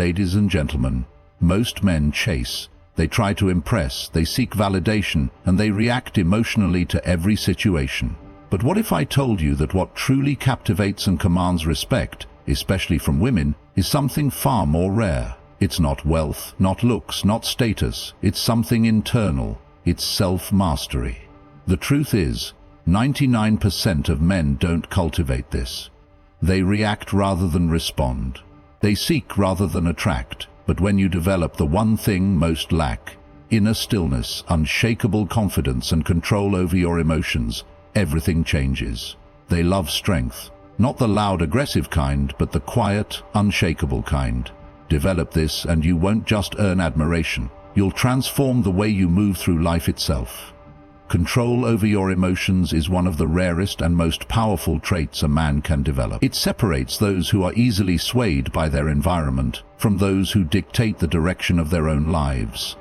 Ladies and gentlemen, most men chase. They try to impress, they seek validation, and they react emotionally to every situation. But what if I told you that what truly captivates and commands respect, especially from women, is something far more rare? It's not wealth, not looks, not status. It's something internal. It's self-mastery. The truth is, 99% of men don't cultivate this. They react rather than respond. They seek rather than attract. But when you develop the one thing most lack, inner stillness, unshakable confidence, and control over your emotions, everything changes. They love strength, not the loud, aggressive kind, but the quiet, unshakable kind. Develop this and you won't just earn admiration. You'll transform the way you move through life itself. Control over your emotions is one of the rarest and most powerful traits a man can develop. It separates those who are easily swayed by their environment from those who dictate the direction of their own lives.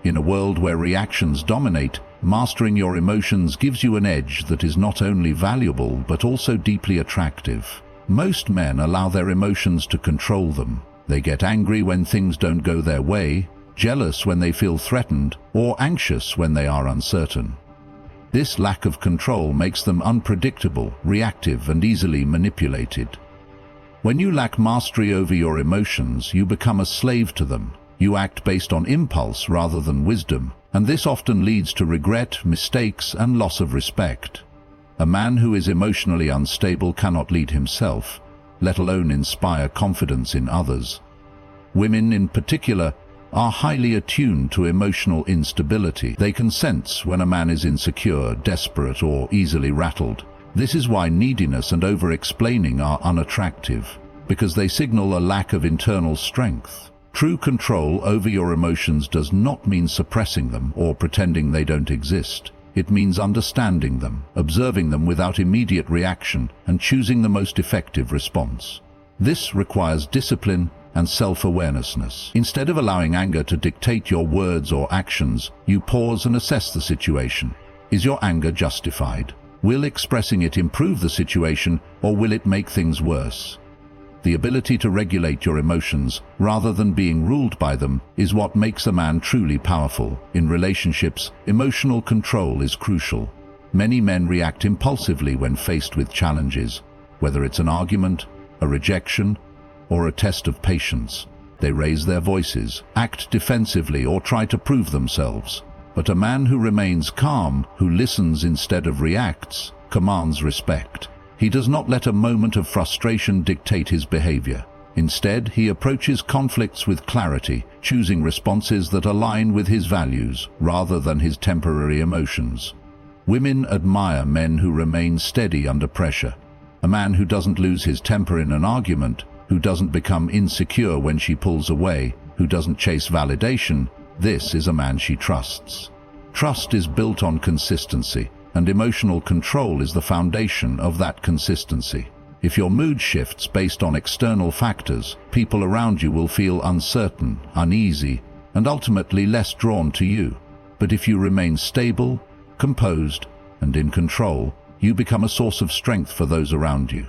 In a world where reactions dominate, mastering your emotions gives you an edge that is not only valuable but also deeply attractive. Most men allow their emotions to control them. They get angry when things don't go their way, jealous when they feel threatened, or anxious when they are uncertain. This lack of control makes them unpredictable, reactive, and easily manipulated. When you lack mastery over your emotions, you become a slave to them. You act based on impulse rather than wisdom, and this often leads to regret, mistakes, and loss of respect. A man who is emotionally unstable cannot lead himself, let alone inspire confidence in others. Women in particular are highly attuned to emotional instability. They can sense when a man is insecure, desperate, or easily rattled. This is why neediness and over-explaining are unattractive, because they signal a lack of internal strength. True control over your emotions does not mean suppressing them or pretending they don't exist. It means understanding them, observing them without immediate reaction, and choosing the most effective response. This requires discipline and self-awareness. Instead of allowing anger to dictate your words or actions, you pause and assess the situation. Is your anger justified? Will expressing it improve the situation, or will it make things worse? The ability to regulate your emotions, rather than being ruled by them, is what makes a man truly powerful. In relationships, emotional control is crucial. Many men react impulsively when faced with challenges, whether it's an argument, a rejection, or a test of patience. They raise their voices, act defensively, or try to prove themselves. But a man who remains calm, who listens instead of reacts, commands respect. He does not let a moment of frustration dictate his behavior. Instead, he approaches conflicts with clarity, choosing responses that align with his values rather than his temporary emotions. Women admire men who remain steady under pressure. A man who doesn't lose his temper in an argument, who doesn't become insecure when she pulls away, who doesn't chase validation, this is a man she trusts. Trust is built on consistency, and emotional control is the foundation of that consistency. If your mood shifts based on external factors, people around you will feel uncertain, uneasy, and ultimately less drawn to you. But if you remain stable, composed, and in control, you become a source of strength for those around you.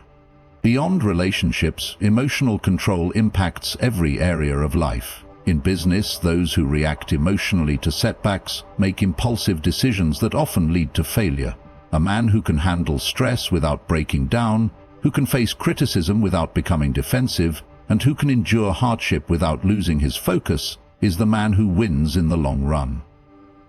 Beyond relationships, emotional control impacts every area of life. In business, those who react emotionally to setbacks make impulsive decisions that often lead to failure. A man who can handle stress without breaking down, who can face criticism without becoming defensive, and who can endure hardship without losing his focus, is the man who wins in the long run.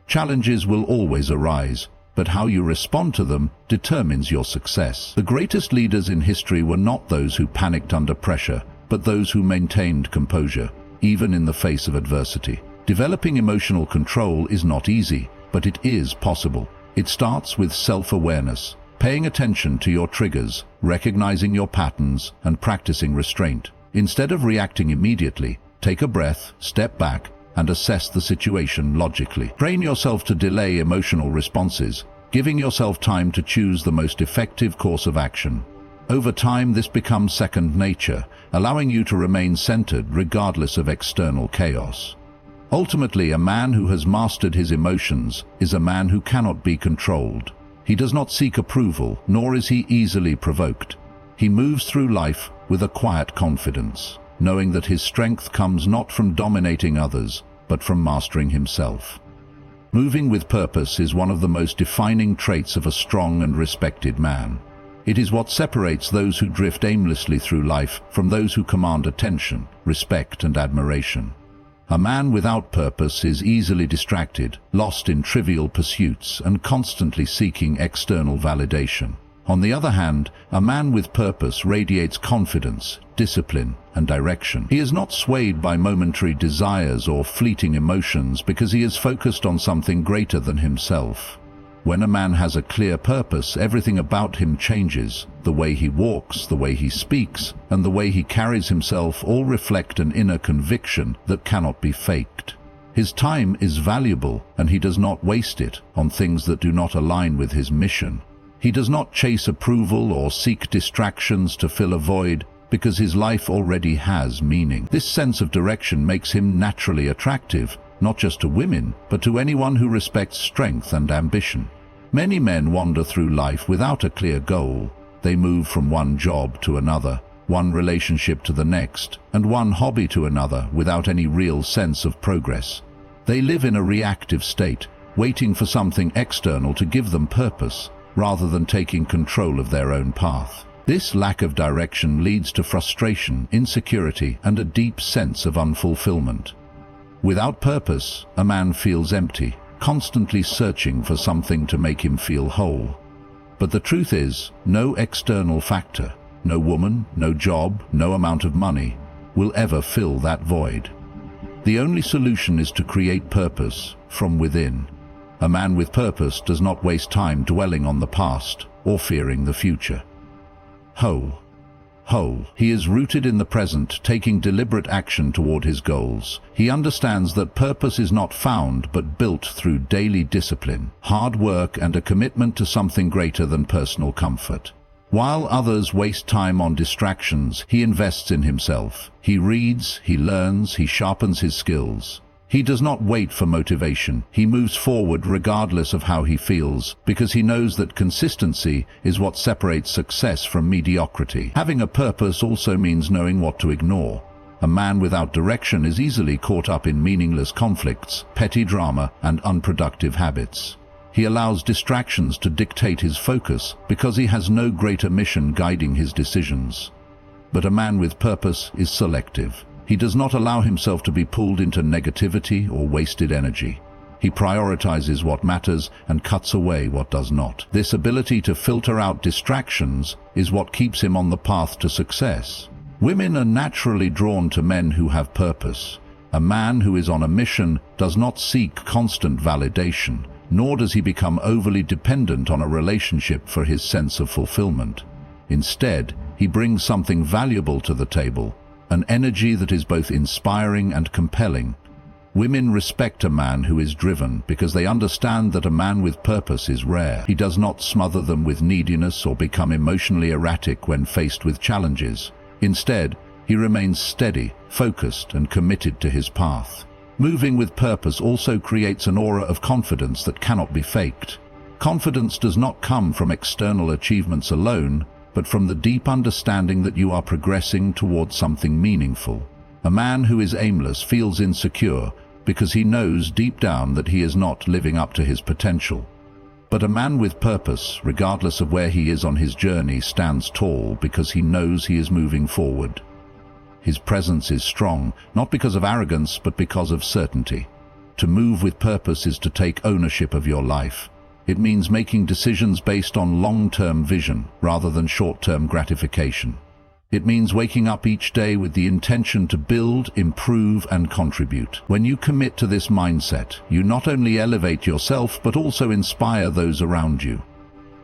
Challenges will always arise, but how you respond to them determines your success. The greatest leaders in history were not those who panicked under pressure, but those who maintained composure, even in the face of adversity. Developing emotional control is not easy, but it is possible. It starts with self-awareness, paying attention to your triggers, recognizing your patterns, and practicing restraint. Instead of reacting immediately, take a breath, step back, and assess the situation logically. Train yourself to delay emotional responses, giving yourself time to choose the most effective course of action. Over time, this becomes second nature, allowing you to remain centered regardless of external chaos. Ultimately, a man who has mastered his emotions is a man who cannot be controlled. He does not seek approval, nor is he easily provoked. He moves through life with a quiet confidence, knowing that his strength comes not from dominating others, but from mastering himself. Moving with purpose is one of the most defining traits of a strong and respected man. It is what separates those who drift aimlessly through life from those who command attention, respect, and admiration. A man without purpose is easily distracted, lost in trivial pursuits, and constantly seeking external validation. On the other hand, a man with purpose radiates confidence, discipline, and direction. He is not swayed by momentary desires or fleeting emotions because he is focused on something greater than himself. When a man has a clear purpose, everything about him changes. The way he walks, the way he speaks, and the way he carries himself all reflect an inner conviction that cannot be faked. His time is valuable, and he does not waste it on things that do not align with his mission. He does not chase approval or seek distractions to fill a void, because his life already has meaning. This sense of direction makes him naturally attractive, not just to women, but to anyone who respects strength and ambition. Many men wander through life without a clear goal. They move from one job to another, one relationship to the next, and one hobby to another without any real sense of progress. They live in a reactive state, waiting for something external to give them purpose, rather than taking control of their own path. This lack of direction leads to frustration, insecurity, and a deep sense of unfulfillment. Without purpose, a man feels empty, constantly searching for something to make him feel whole. But the truth is, no external factor, no woman, no job, no amount of money, will ever fill that void. The only solution is to create purpose from within. A man with purpose does not waste time dwelling on the past or fearing the future. Whole. He is rooted in the present, taking deliberate action toward his goals. He understands that purpose is not found but built through daily discipline, hard work, and a commitment to something greater than personal comfort. While others waste time on distractions, he invests in himself. He reads, he learns, he sharpens his skills. He does not wait for motivation. He moves forward regardless of how he feels, because he knows that consistency is what separates success from mediocrity. Having a purpose also means knowing what to ignore. A man without direction is easily caught up in meaningless conflicts, petty drama, and unproductive habits. He allows distractions to dictate his focus because he has no greater mission guiding his decisions. But a man with purpose is selective. He does not allow himself to be pulled into negativity or wasted energy. He prioritizes what matters and cuts away what does not. This ability to filter out distractions is what keeps him on the path to success. Women are naturally drawn to men who have purpose. A man who is on a mission does not seek constant validation, nor does he become overly dependent on a relationship for his sense of fulfillment. Instead, he brings something valuable to the table, an energy that is both inspiring and compelling. Women respect a man who is driven because they understand that a man with purpose is rare. He does not smother them with neediness or become emotionally erratic when faced with challenges. Instead, he remains steady, focused, and committed to his path. Moving with purpose also creates an aura of confidence that cannot be faked. Confidence does not come from external achievements alone, but from the deep understanding that you are progressing towards something meaningful. A man who is aimless feels insecure because he knows deep down that he is not living up to his potential. But a man with purpose, regardless of where he is on his journey, stands tall because he knows he is moving forward. His presence is strong, not because of arrogance, but because of certainty. To move with purpose is to take ownership of your life. It means making decisions based on long-term vision rather than short-term gratification. It means waking up each day with the intention to build, improve, and contribute. When you commit to this mindset, you not only elevate yourself but also inspire those around you.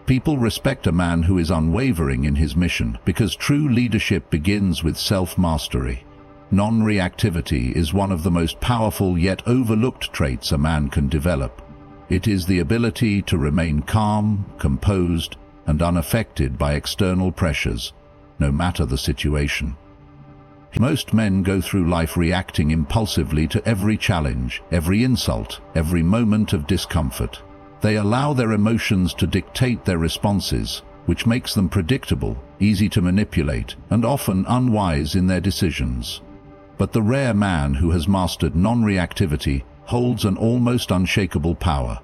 People respect a man who is unwavering in his mission because true leadership begins with self-mastery. Non-reactivity is one of the most powerful yet overlooked traits a man can develop. It is the ability to remain calm, composed, and unaffected by external pressures, no matter the situation. Most men go through life reacting impulsively to every challenge, every insult, every moment of discomfort. They allow their emotions to dictate their responses, which makes them predictable, easy to manipulate, and often unwise in their decisions. But the rare man who has mastered non-reactivity holds an almost unshakable power.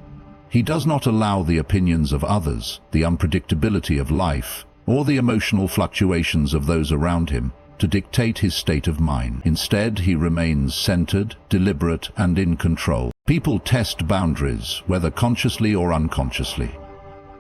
He does not allow the opinions of others, the unpredictability of life, or the emotional fluctuations of those around him to dictate his state of mind. Instead, he remains centered, deliberate, and in control. People test boundaries, whether consciously or unconsciously.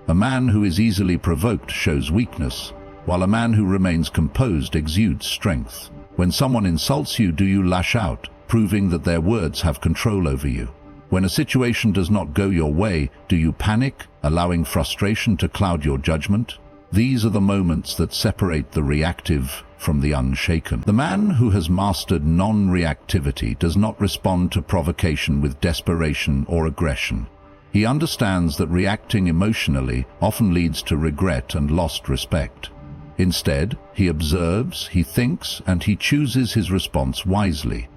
A man who is easily provoked shows weakness, while a man who remains composed exudes strength. When someone insults you, do you lash out, proving that their words have control over you? When a situation does not go your way, do you panic, allowing frustration to cloud your judgment? These are the moments that separate the reactive from the unshaken. The man who has mastered non-reactivity does not respond to provocation with desperation or aggression. He understands that reacting emotionally often leads to regret and lost respect. Instead, he observes, he thinks, and he chooses his response wisely.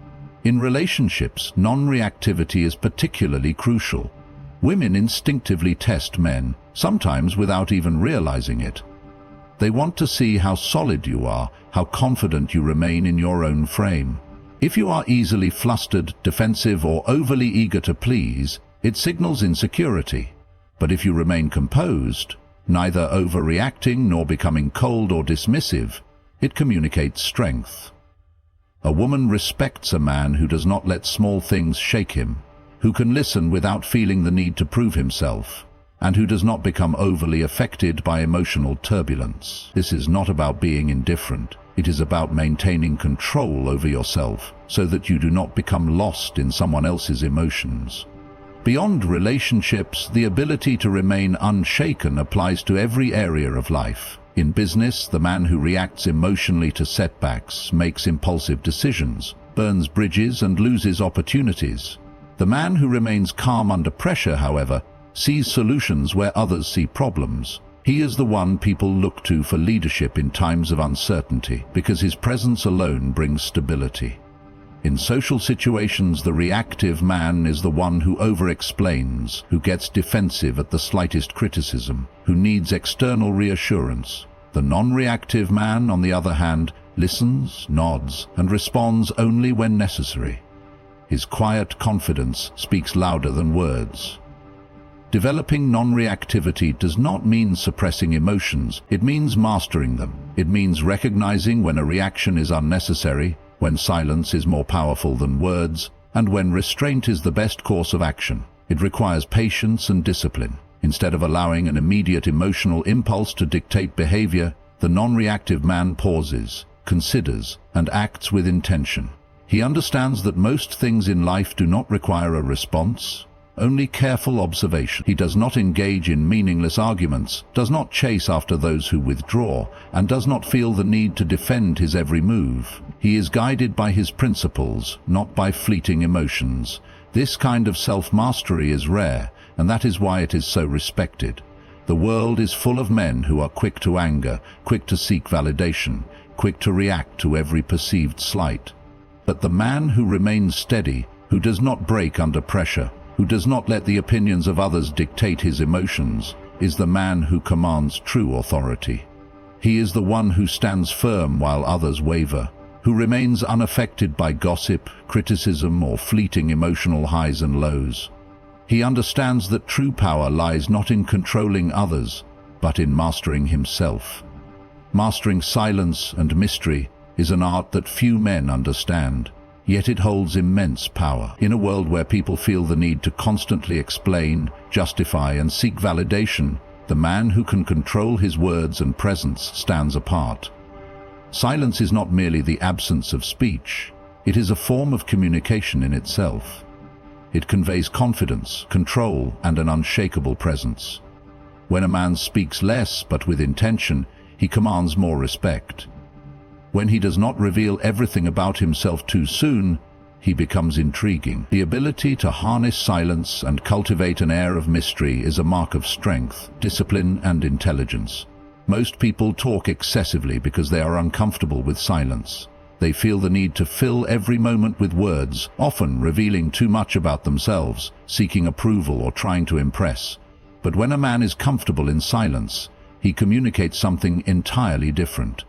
In relationships, non-reactivity is particularly crucial. Women instinctively test men, sometimes without even realizing it. They want to see how solid you are, how confident you remain in your own frame. If you are easily flustered, defensive, or overly eager to please, it signals insecurity. But if you remain composed, neither overreacting nor becoming cold or dismissive, it communicates strength. A woman respects a man who does not let small things shake him, who can listen without feeling the need to prove himself, and who does not become overly affected by emotional turbulence. This is not about being indifferent. It is about maintaining control over yourself so that you do not become lost in someone else's emotions. Beyond relationships, the ability to remain unshaken applies to every area of life. In business, the man who reacts emotionally to setbacks, makes impulsive decisions, burns bridges, and loses opportunities. The man who remains calm under pressure, however, sees solutions where others see problems. He is the one people look to for leadership in times of uncertainty, because his presence alone brings stability. In social situations, the reactive man is the one who over-explains, who gets defensive at the slightest criticism, who needs external reassurance. The non-reactive man, on the other hand, listens, nods, and responds only when necessary. His quiet confidence speaks louder than words. Developing non-reactivity does not mean suppressing emotions. It means mastering them. It means recognizing when a reaction is unnecessary, when silence is more powerful than words, and when restraint is the best course of action. It requires patience and discipline. Instead of allowing an immediate emotional impulse to dictate behavior, the non-reactive man pauses, considers, and acts with intention. He understands that most things in life do not require a response, only careful observation. He does not engage in meaningless arguments, does not chase after those who withdraw, and does not feel the need to defend his every move. He is guided by his principles, not by fleeting emotions. This kind of self-mastery is rare, and that is why it is so respected. The world is full of men who are quick to anger, quick to seek validation, quick to react to every perceived slight. But the man who remains steady, who does not break under pressure, who does not let the opinions of others dictate his emotions, is the man who commands true authority. He is the one who stands firm while others waver, who remains unaffected by gossip, criticism, or fleeting emotional highs and lows. He understands that true power lies not in controlling others, but in mastering himself. Mastering silence and mystery is an art that few men understand, yet it holds immense power. In a world where people feel the need to constantly explain, justify, and seek validation, the man who can control his words and presence stands apart. Silence is not merely the absence of speech, it is a form of communication in itself. It conveys confidence, control, and an unshakable presence. When a man speaks less but with intention, he commands more respect. When he does not reveal everything about himself too soon, he becomes intriguing. The ability to harness silence and cultivate an air of mystery is a mark of strength, discipline, and intelligence. Most people talk excessively because they are uncomfortable with silence. They feel the need to fill every moment with words, often revealing too much about themselves, seeking approval or trying to impress. But when a man is comfortable in silence, he communicates something entirely different.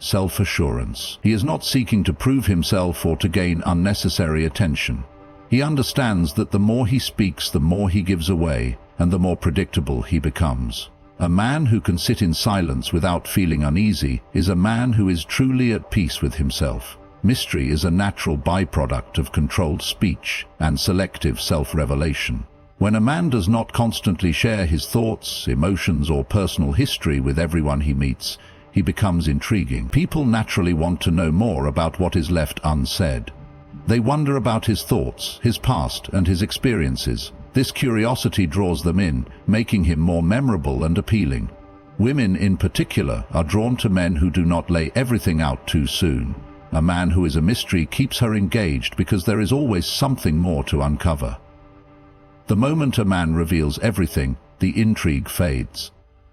self-assurance. He is not seeking to prove himself or to gain unnecessary attention. He understands that the more he speaks, the more he gives away, and the more predictable he becomes. A man who can sit in silence without feeling uneasy is a man who is truly at peace with himself. Mystery is a natural byproduct of controlled speech and selective self-revelation. When a man does not constantly share his thoughts, emotions, or personal history with everyone he meets, he becomes intriguing. People naturally want to know more about what is left unsaid. They wonder about his thoughts, his past, and his experiences. This curiosity draws them in, making him more memorable and appealing. Women in particular are drawn to men who do not lay everything out too soon. A man who is a mystery keeps her engaged because there is always something more to uncover. The moment a man reveals everything, the intrigue fades.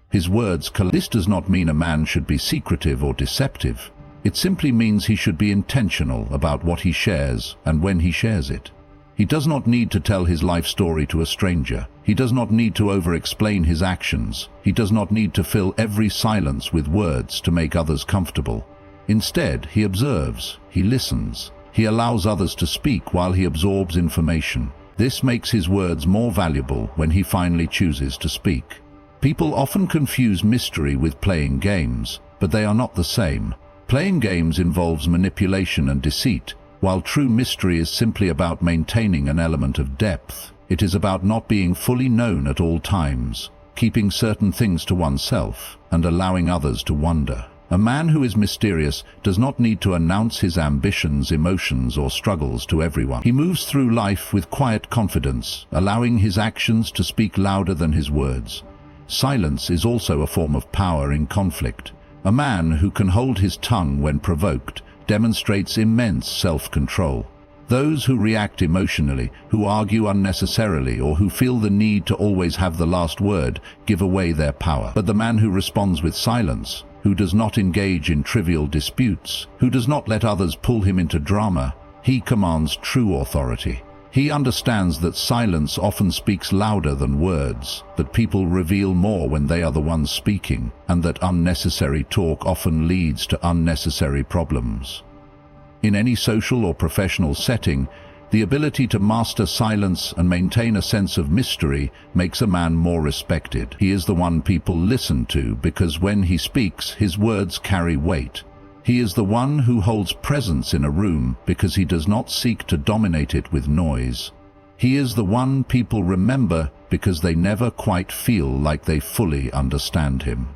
His words collapse. This does not mean a man should be secretive or deceptive. It simply means he should be intentional about what he shares and when he shares it. He does not need to tell his life story to a stranger. He does not need to over-explain his actions. He does not need to fill every silence with words to make others comfortable. Instead, he observes, he listens, he allows others to speak while he absorbs information. This makes his words more valuable when he finally chooses to speak. People often confuse mystery with playing games, but they are not the same. Playing games involves manipulation and deceit, while true mystery is simply about maintaining an element of depth. It is about not being fully known at all times, keeping certain things to oneself, and allowing others to wonder. A man who is mysterious does not need to announce his ambitions, emotions, or struggles to everyone. He moves through life with quiet confidence, allowing his actions to speak louder than his words. Silence is also a form of power in conflict. A man who can hold his tongue when provoked demonstrates immense self-control. Those who react emotionally, who argue unnecessarily, or who feel the need to always have the last word, give away their power. But the man who responds with silence, who does not engage in trivial disputes, who does not let others pull him into drama, he commands true authority. He understands that silence often speaks louder than words, that people reveal more when they are the ones speaking, and that unnecessary talk often leads to unnecessary problems. In any social or professional setting, the ability to master silence and maintain a sense of mystery makes a man more respected. He is the one people listen to because when he speaks, his words carry weight. He is the one who holds presence in a room because he does not seek to dominate it with noise. He is the one people remember because they never quite feel like they fully understand him.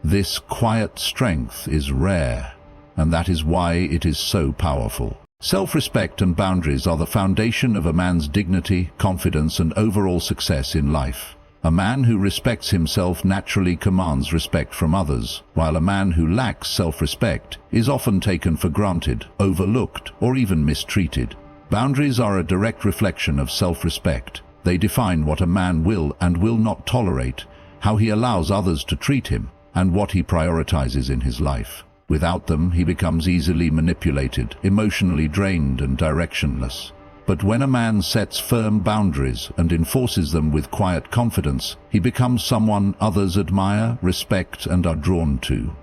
This quiet strength is rare, and that is why it is so powerful. Self-respect and boundaries are the foundation of a man's dignity, confidence, and overall success in life. A man who respects himself naturally commands respect from others, while a man who lacks self-respect is often taken for granted, overlooked, or even mistreated. Boundaries are a direct reflection of self-respect. They define what a man will and will not tolerate, how he allows others to treat him, and what he prioritizes in his life. Without them, he becomes easily manipulated, emotionally drained, and directionless. But when a man sets firm boundaries and enforces them with quiet confidence, he becomes someone others admire, respect, and are drawn to.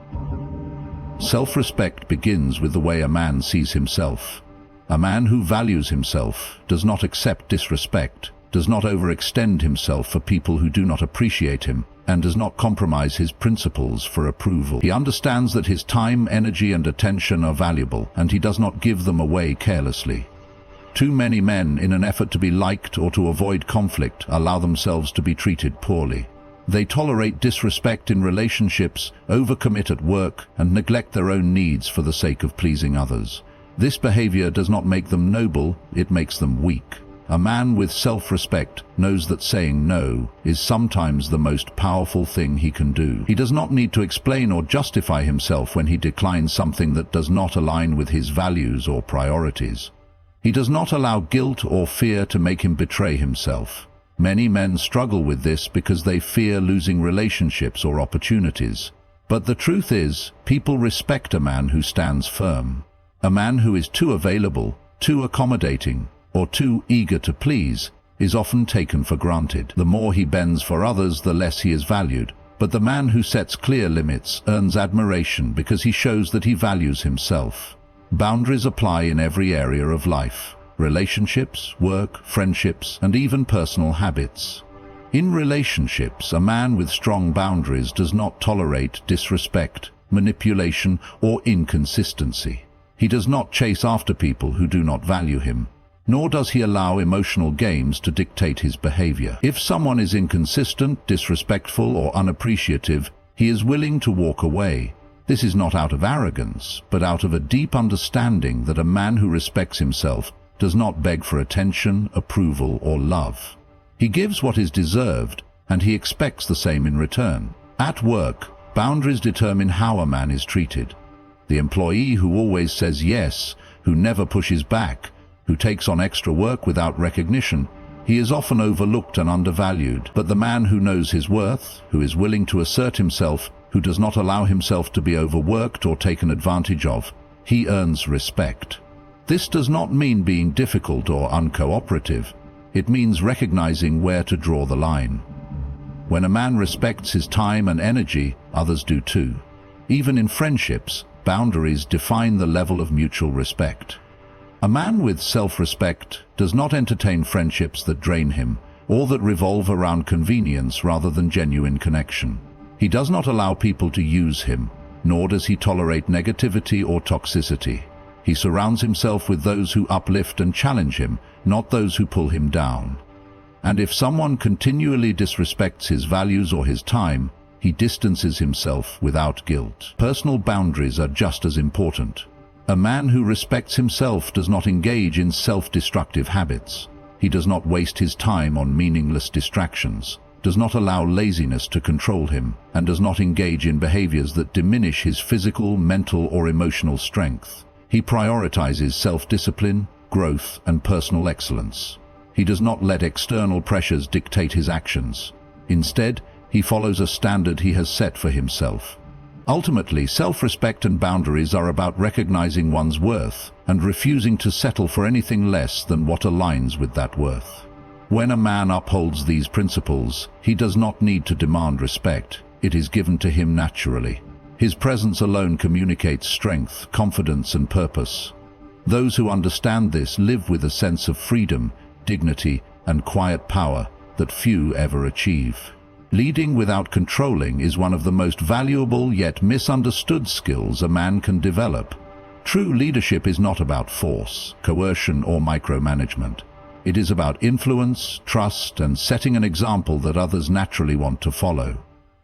Self-respect begins with the way a man sees himself. A man who values himself does not accept disrespect, does not overextend himself for people who do not appreciate him, and does not compromise his principles for approval. He understands that his time, energy, and attention are valuable, and he does not give them away carelessly. Too many men, in an effort to be liked or to avoid conflict, allow themselves to be treated poorly. They tolerate disrespect in relationships, overcommit at work, and neglect their own needs for the sake of pleasing others. This behavior does not make them noble, it makes them weak. A man with self-respect knows that saying no is sometimes the most powerful thing he can do. He does not need to explain or justify himself when he declines something that does not align with his values or priorities. He does not allow guilt or fear to make him betray himself. Many men struggle with this because they fear losing relationships or opportunities. But the truth is, people respect a man who stands firm. A man who is too available, too accommodating, or too eager to please is often taken for granted. The more he bends for others, the less he is valued. But the man who sets clear limits earns admiration because he shows that he values himself. Boundaries apply in every area of life: relationships, work, friendships, and even personal habits. In relationships, a man with strong boundaries does not tolerate disrespect, manipulation, or inconsistency. He does not chase after people who do not value him, nor does he allow emotional games to dictate his behavior. If someone is inconsistent, disrespectful, or unappreciative, he is willing to walk away. This is not out of arrogance, but out of a deep understanding that a man who respects himself does not beg for attention, approval, or love. He gives what is deserved, and he expects the same in return. At work, boundaries determine how a man is treated. The employee who always says yes, who never pushes back, who takes on extra work without recognition, he is often overlooked and undervalued. But the man who knows his worth, who is willing to assert himself, who does not allow himself to be overworked or taken advantage of, he earns respect. This does not mean being difficult or uncooperative. It means recognizing where to draw the line. When a man respects his time and energy, others do too. Even in friendships, boundaries define the level of mutual respect. A man with self-respect does not entertain friendships that drain him, or that revolve around convenience rather than genuine connection. He does not allow people to use him, nor does he tolerate negativity or toxicity. He surrounds himself with those who uplift and challenge him, not those who pull him down. And if someone continually disrespects his values or his time, he distances himself without guilt. Personal boundaries are just as important. A man who respects himself does not engage in self-destructive habits. He does not waste his time on meaningless distractions, does not allow laziness to control him, and does not engage in behaviors that diminish his physical, mental, or emotional strength. He prioritizes self-discipline, growth, and personal excellence. He does not let external pressures dictate his actions. Instead, he follows a standard he has set for himself. Ultimately, self-respect and boundaries are about recognizing one's worth and refusing to settle for anything less than what aligns with that worth. When a man upholds these principles, he does not need to demand respect. It is given to him naturally. His presence alone communicates strength, confidence, and purpose. Those who understand this live with a sense of freedom, dignity, and quiet power that few ever achieve. Leading without controlling is one of the most valuable yet misunderstood skills a man can develop. True leadership is not about force, coercion, or micromanagement. It is about influence, trust, and setting an example that others naturally want to follow.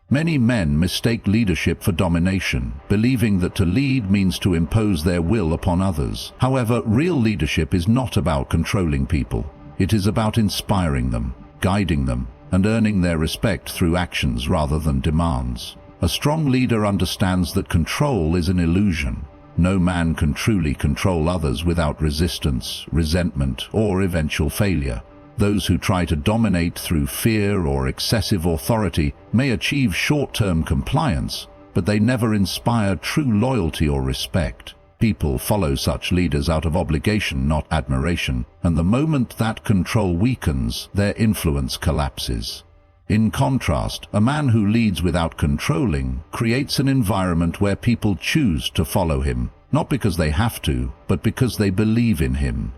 Many men mistake leadership for domination, believing that to lead means to impose their will upon others. However, real leadership is not about controlling people. It is about inspiring them, guiding them, and earning their respect through actions rather than demands. A strong leader understands that control is an illusion. No man can truly control others without resistance, resentment, or eventual failure. Those who try to dominate through fear or excessive authority may achieve short-term compliance, but they never inspire true loyalty or respect. People follow such leaders out of obligation, not admiration, and the moment that control weakens, their influence collapses. In contrast, a man who leads without controlling creates an environment where people choose to follow him, not because they have to, but because they believe in him.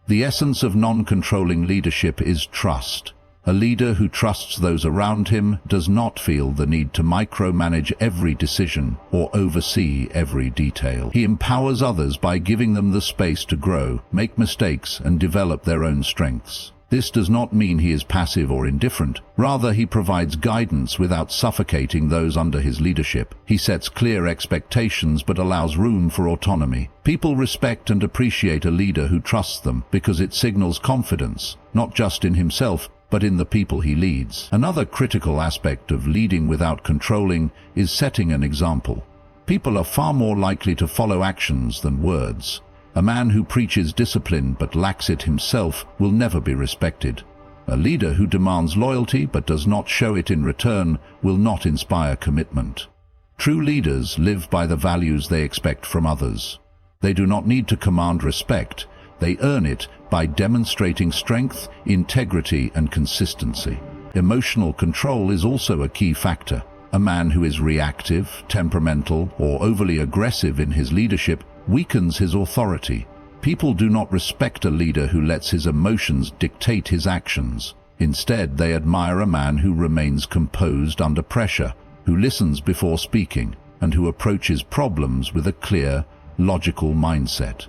The essence of non-controlling leadership is trust. A leader who trusts those around him does not feel the need to micromanage every decision or oversee every detail. He empowers others by giving them the space to grow, make mistakes, and develop their own strengths. This does not mean he is passive or indifferent. Rather, he provides guidance without suffocating those under his leadership. He sets clear expectations but allows room for autonomy. People respect and appreciate a leader who trusts them because it signals confidence, not just in himself, but in the people he leads. Another critical aspect of leading without controlling is setting an example. People are far more likely to follow actions than words. A man who preaches discipline but lacks it himself will never be respected. A leader who demands loyalty but does not show it in return will not inspire commitment. True leaders live by the values they expect from others. They do not need to command respect. They earn it by demonstrating strength, integrity, and consistency. Emotional control is also a key factor. A man who is reactive, temperamental, or overly aggressive in his leadership weakens his authority. People do not respect a leader who lets his emotions dictate his actions. Instead, they admire a man who remains composed under pressure, who listens before speaking, and who approaches problems with a clear, logical mindset.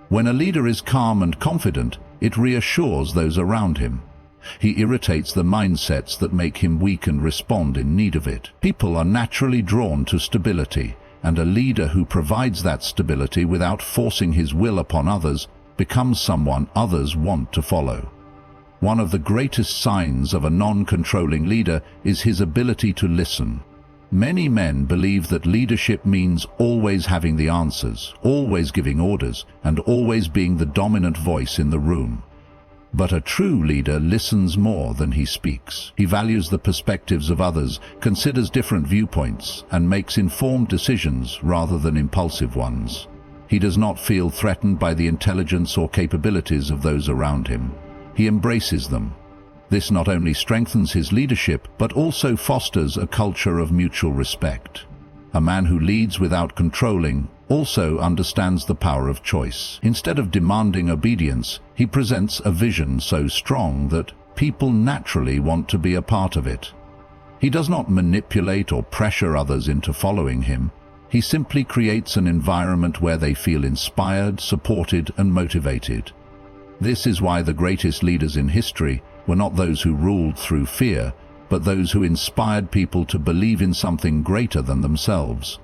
When a leader is calm and confident, it reassures those around him. He irritates the mindsets that make him weak and respond in need of it. People are naturally drawn to stability, and a leader who provides that stability without forcing his will upon others becomes someone others want to follow. One of the greatest signs of a non-controlling leader is his ability to listen. Many men believe that leadership means always having the answers, always giving orders, and always being the dominant voice in the room. But a true leader listens more than he speaks. He values the perspectives of others, considers different viewpoints, and makes informed decisions rather than impulsive ones. He does not feel threatened by the intelligence or capabilities of those around him. He embraces them. This not only strengthens his leadership, but also fosters a culture of mutual respect. A man who leads without controlling also understands the power of choice. Instead of demanding obedience, he presents a vision so strong that people naturally want to be a part of it. He does not manipulate or pressure others into following him. He simply creates an environment where they feel inspired, supported, and motivated. This is why the greatest leaders in history were not those who ruled through fear, but those who inspired people to believe in something greater than themselves.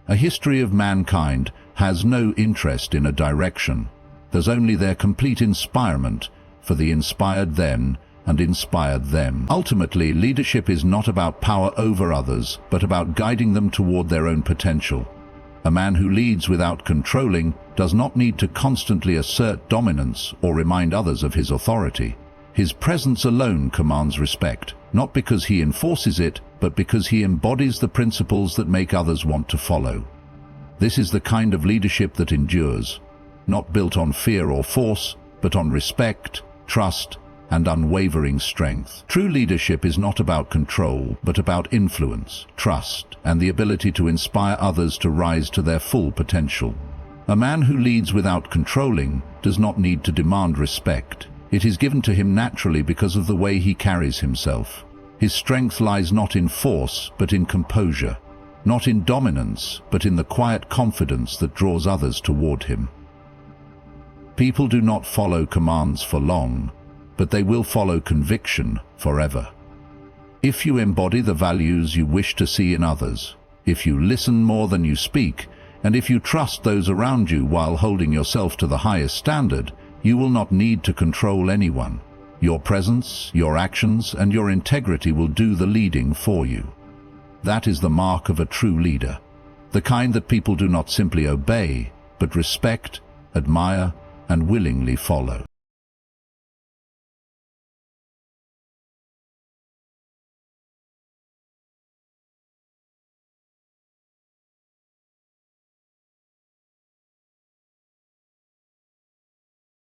A history of mankind has no interest in a direction. There's only their complete inspirement for the inspired then and inspired them. Ultimately, leadership is not about power over others, but about guiding them toward their own potential. A man who leads without controlling does not need to constantly assert dominance or remind others of his authority. His presence alone commands respect, not because he enforces it, but because he embodies the principles that make others want to follow. This is the kind of leadership that endures, not built on fear or force, but on respect, trust, and unwavering strength. True leadership is not about control, but about influence, trust, and the ability to inspire others to rise to their full potential. A man who leads without controlling does not need to demand respect. It is given to him naturally because of the way he carries himself. His strength lies not in force, but in composure, not in dominance, but in the quiet confidence that draws others toward him. People do not follow commands for long, but they will follow conviction forever. If you embody the values you wish to see in others, if you listen more than you speak, and if you trust those around you while holding yourself to the highest standard, you will not need to control anyone. Your presence, your actions, and your integrity will do the leading for you. That is the mark of a true leader, the kind that people do not simply obey, but respect, admire, and willingly follow.